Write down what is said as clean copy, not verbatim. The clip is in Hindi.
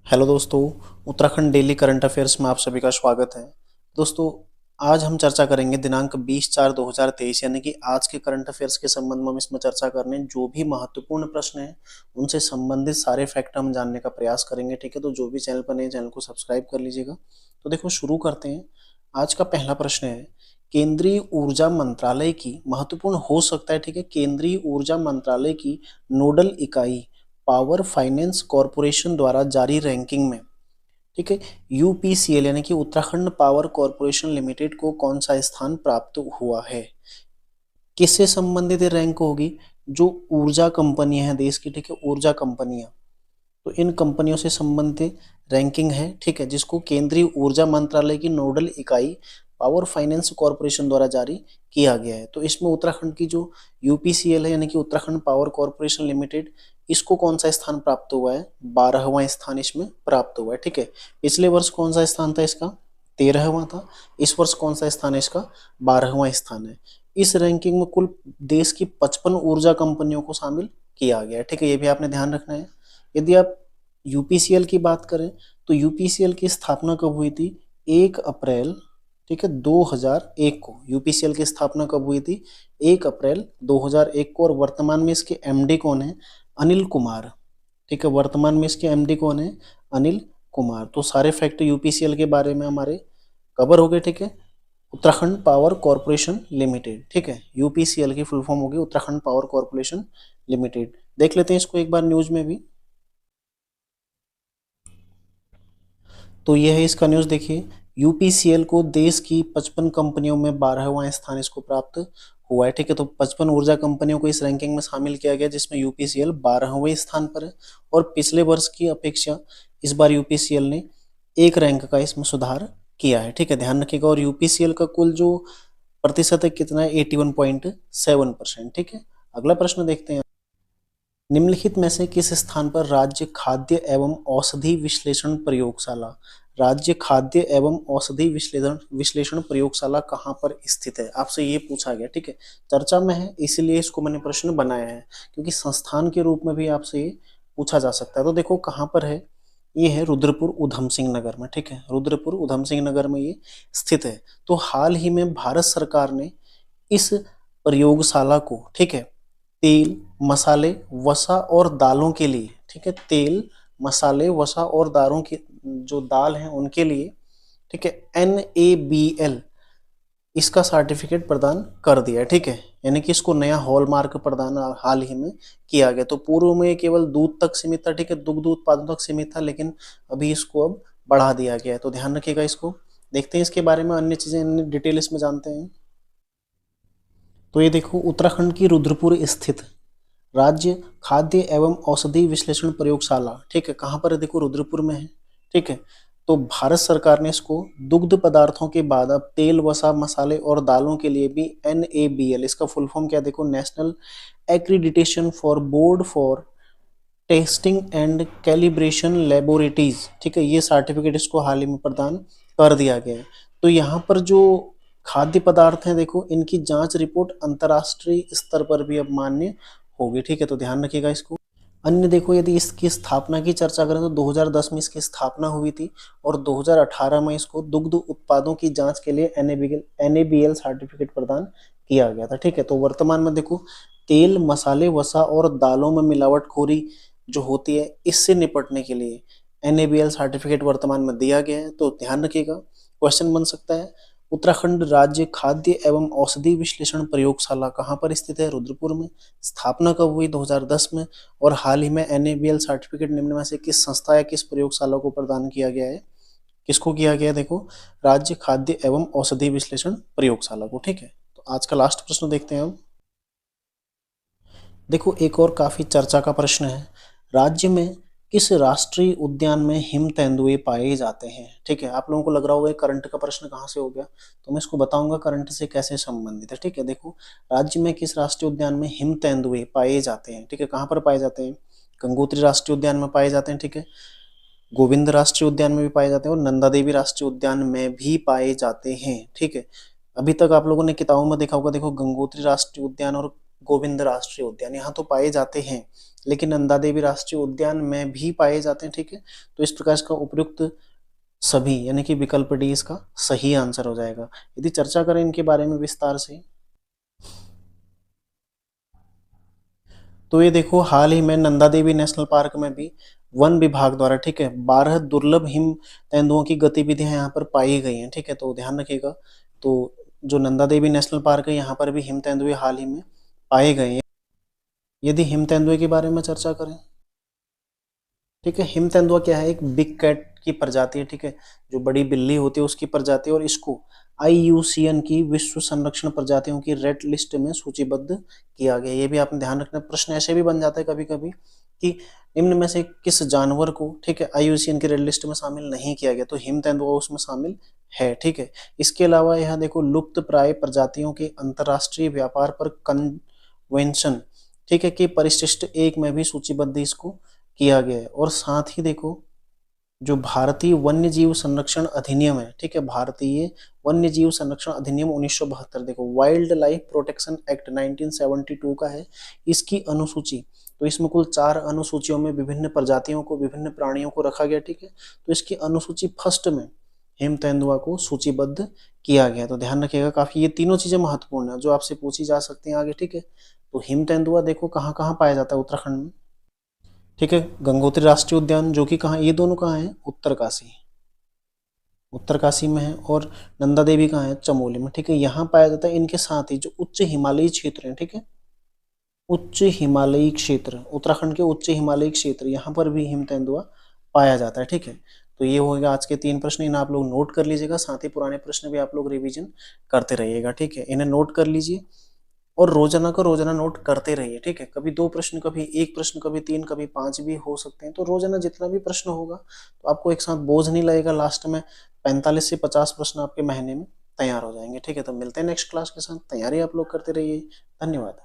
हेलो दोस्तों। उत्तराखंड डेली करंट अफेयर्स में आप सभी का स्वागत है। दोस्तों, आज हम चर्चा करेंगे दिनांक 20/4/2023 यानी कि आज के करंट अफेयर्स के संबंध में हम इसमें चर्चा करने जो भी महत्वपूर्ण प्रश्न हैं उनसे संबंधित सारे फैक्ट हम जानने का प्रयास करेंगे। ठीक है, तो जो भी चैनल पर नए चैनल को सब्सक्राइब कर लीजिएगा। तो देखो, शुरू करते हैं। आज का पहला प्रश्न है, केंद्रीय ऊर्जा मंत्रालय की महत्वपूर्ण हो सकता है, ठीक है, केंद्रीय ऊर्जा मंत्रालय की नोडल इकाई पावर फाइनेंस कॉरपोरेशन द्वारा जारी रैंकिंग में, ठीक है, यूपीसीएल यानी कि उत्तराखंड पावर कॉरपोरेशन लिमिटेड को कौन सा स्थान प्राप्त हुआ है। किससे संबंधित ये रैंक होगी? जो ऊर्जा कंपनियां हैं देश की, ठीक है, ऊर्जा कंपनियां, तो इन कंपनियों से संबंधित रैंकिंग है, ठीक है, जिसको केंद्रीय ऊर्जा मंत्रालय की नोडल इकाई पावर फाइनेंस कॉरपोरेशन द्वारा जारी किया गया है। तो इसमें उत्तराखंड की जो यूपीसीएल है यानी कि उत्तराखंड पावर कॉरपोरेशन लिमिटेड, इसको कौन सा स्थान प्राप्त हुआ है? 12वां स्थान इसमें प्राप्त हुआ है। ठीक है, पिछले वर्ष कौन सा स्थान था इसका? 13वां था। इस वर्ष कौन सा स्थान है इसका? 12वां स्थान है। इस रैंकिंग में कुल देश की 55 ऊर्जा कंपनियों को शामिल किया गया है। ठीक है, ये भी आपने ध्यान रखना है। यदि आप यूपीसीएल की बात करें तो यूपीसीएल की स्थापना कब हुई थी? 1 अप्रैल, ठीक है, 2001 को यूपीसीएल की स्थापना कब हुई थी? 1 अप्रैल 2001 को। और वर्तमान में इसके एमडी कौन है? अनिल कुमार। ठीक है, वर्तमान में इसके एमडी कौन है? अनिल कुमार। तो सारे फैक्ट यूपीसीएल के बारे में हमारे कवर हो गए। ठीक है, उत्तराखंड पावर कॉरपोरेशन लिमिटेड, ठीक है, यूपीसीएल की फुल फॉर्म होगी उत्तराखंड पावर कॉरपोरेशन लिमिटेड। देख लेते हैं इसको एक बार न्यूज में भी। तो यह है इसका न्यूज, देखिए, यूपीसीएल को देश की 55 कंपनियों में 12वां स्थान इसको प्राप्त हुआ है। ठीक है, तो 55 ऊर्जा कंपनियों को इस रैंकिंग में शामिल किया गया जिसमें यूपीसीएल 12वें स्थान पर है। और पिछले वर्ष की अपेक्षा इस बार यूपीसीएल ने एक रैंक का इसमें सुधार किया है। ठीक है, ध्यान रखिएगा। और यूपीसीएल का कुल जो प्रतिशत है कितना है? 81.7%। ठीक है, अगला प्रश्न देखते हैं। निम्नलिखित में से किस स्थान पर राज्य खाद्य एवं औषधि विश्लेषण प्रयोगशाला, राज्य खाद्य एवं औषधि विश्लेषण विश्लेषण प्रयोगशाला कहाँ पर स्थित है? आपसे ये पूछा गया। ठीक है, चर्चा में है इसीलिए इसको मैंने प्रश्न बनाया है, क्योंकि संस्थान के रूप में भी आपसे ये पूछा जा सकता है। तो देखो कहाँ पर है, ये है रुद्रपुर उधम सिंह नगर में। ठीक है, रुद्रपुर उधम सिंह नगर में ये स्थित है। तो हाल ही में भारत सरकार ने इस प्रयोगशाला को, ठीक है, तेल, मसाले, वसा और दालों के लिए, ठीक है, तेल, मसाले, वसा और दालों की जो दाल हैं उनके लिए, ठीक है, NABL इसका सर्टिफिकेट प्रदान कर दिया है। ठीक है, यानी कि इसको नया हॉलमार्क प्रदान हाल ही में किया गया। तो पूर्व में केवल दूध तक सीमित था, ठीक है, दुग्ध उत्पादों तक सीमित था, लेकिन अभी इसको अब बढ़ा दिया गया है। तो ध्यान रखिएगा इसको। देखते हैं इसके बारे में अन्य चीजें, अन्य डिटेल इसमें जानते हैं। तो ये देखो, उत्तराखंड की रुद्रपुर स्थित राज्य खाद्य एवं औषधि विश्लेषण प्रयोगशाला, ठीक है, कहाँ पर है? देखो रुद्रपुर में है। ठीक है, तो भारत सरकार ने इसको दुग्ध पदार्थों के बाद अब तेल, वसा, मसाले और दालों के लिए भी NABL, इसका फुल फॉर्म क्या देखो? National accreditation for board for testing and calibration laboratories, ठीक है, ये सर्टिफिकेट इसको हाल ही में प्रदान कर दिया गया है। तो यहाँ पर जो खाद्य पदार्थ हैं, देखो इनकी जांच रिपोर्ट अंतर्राष्ट्रीय स्तर पर भी अब मान्य होगी। ठीक है, तो ध्यान रखिएगा इसको। अन्य देखो, यदि इसकी स्थापना की चर्चा करें तो 2010 में इसकी स्थापना हुई थी और 2018 में इसको दुग्ध उत्पादों की जांच के लिए NABL सर्टिफिकेट प्रदान किया गया था। ठीक है, तो वर्तमान में देखो, तेल, मसाले, वसा और दालों में मिलावटखोरी जो होती है इससे निपटने के लिए NABL सर्टिफिकेट वर्तमान में दिया गया है। तो ध्यान रखिएगा, क्वेश्चन बन सकता है, उत्तराखंड राज्य खाद्य एवं औषधि विश्लेषण प्रयोगशाला कहाँ पर स्थित है? रुद्रपुर में। स्थापना कब हुई? 2010 में। और हाल ही में NABL सर्टिफिकेट निम्न में से किस संस्था या किस प्रयोगशाला को प्रदान किया गया है? किसको किया गया है? देखो, राज्य खाद्य एवं औषधि विश्लेषण प्रयोगशाला को। ठीक है, तो आज का लास्ट प्रश्न देखते हैं हम। देखो, एक और काफी चर्चा का प्रश्न है, राज्य में किस राष्ट्रीय उद्यान में हिम तेंदुए पाए जाते हैं? ठीक है, आप लोगों को लग रहा होगा करंट का प्रश्न कहाँ से हो गया, तो मैं इसको बताऊंगा करंट से कैसे संबंधित है। ठीक है, देखो, राज्य में किस राष्ट्रीय उद्यान में हिम तेंदुए पाए जाते हैं? ठीक है, कहाँ पर पाए जाते हैं? गंगोत्री राष्ट्रीय उद्यान में पाए जाते हैं, ठीक है, गोविंद राष्ट्रीय उद्यान में भी पाए जाते हैं और नंदा देवी राष्ट्रीय उद्यान में भी पाए जाते हैं। ठीक है, अभी तक आप लोगों ने किताबों में देखा होगा, देखो, गंगोत्री राष्ट्रीय उद्यान और गोविंद राष्ट्रीय उद्यान, यहाँ तो पाए जाते हैं, लेकिन नंदा देवी राष्ट्रीय उद्यान में भी पाए जाते हैं, ठीक है। तो इस प्रकार इसका उपयुक्त सभी यानी कि विकल्प डी इसका सही आंसर हो जाएगा। यदि चर्चा करें इनके बारे में विस्तार से, तो ये देखो हाल ही में नंदा देवी नेशनल पार्क में भी वन विभाग द्वारा, ठीक है, 12 दुर्लभ हिम तेंदुओं की गतिविधियां यहाँ पर पाई गई हैं, ठीक है, तो ध्यान रखिएगा। तो जो नंदा देवी नेशनल पार्क है यहाँ पर भी हिम तेंदुए हाल ही में पाए गए हैं। यदि हिम तेंदुए के बारे में चर्चा करें, ठीक है, हिम तेंदुआ क्या है, एक बिग कैट की प्रजाति है, ठीक है, जो बड़ी बिल्ली होती है उसकी प्रजाति है, और इसको IUCN की विश्व संरक्षण प्रजातियों की रेड लिस्ट में सूचीबद्ध किया गया। ये भी आपने ध्यान रखना। प्रश्न ऐसे भी बन जाता है कभी कभी कि निम्न में से किस जानवर को, ठीक है, IUCN की रेड लिस्ट में शामिल नहीं किया गया, तो हिम तेंदुआ उसमें शामिल है, ठीक है। इसके अलावा यह देखो लुप्त प्राय प्रजातियों के अंतरराष्ट्रीय व्यापार पर कन्वेंशन, ठीक है, कि परिशिष्ट 1 में भी सूचीबद्ध इसको किया गया है। और साथ ही देखो जो भारतीय वन्य जीव संरक्षण अधिनियम है, ठीक है, भारतीय वन्य जीव संरक्षण अधिनियम 1972, देखो वाइल्ड लाइफ प्रोटेक्शन एक्ट 1972 का है, इसकी अनुसूची, तो इसमें कुल 4 अनुसूचियों में विभिन्न प्रजातियों को, विभिन्न प्राणियों को रखा गया, ठीक है। तो इसकी अनुसूची फर्स्ट में हिम तेंदुआ को सूचीबद्ध किया गया। तो ध्यान रखिएगा, काफी ये तीनों चीजें महत्वपूर्ण है जो आपसे पूछी जा सकती हैं आगे, ठीक है। तो हिम तेंदुआ देखो कहाँ कहाँ पाया जाता है, उत्तराखंड में, ठीक है, गंगोत्री राष्ट्रीय उद्यान जो कि कहाँ, ये दोनों कहाँ है, उत्तरकाशी, उत्तरकाशी में है, और नंदा देवी कहाँ है, चमोली में, ठीक है, यहाँ पाया जाता है। इनके साथ ही जो उच्च हिमालयी क्षेत्र है, ठीक है, उच्च हिमालयी क्षेत्र, उत्तराखंड के उच्च हिमालयी क्षेत्र, यहाँ पर भी हिम तेंदुआ पाया जाता है, ठीक है। तो ये होगा आज के 3 प्रश्न, इन्हें आप लोग नोट कर लीजिएगा, साथ ही पुराने प्रश्न भी आप लोग रिवीजन करते रहिएगा, ठीक है, इन्हें नोट कर लीजिए और रोजाना का रोजाना नोट करते रहिए, ठीक है। कभी 2 प्रश्न, कभी 1 प्रश्न, कभी 3, कभी 5 भी हो सकते हैं। तो रोजाना जितना भी प्रश्न होगा तो आपको एक साथ बोझ नहीं लगेगा, लास्ट में 45 से 50 प्रश्न आपके महीने में तैयार हो जाएंगे, ठीक है। तो मिलते हैं नेक्स्ट क्लास के साथ, तैयारी आप लोग करते रहिए। धन्यवाद।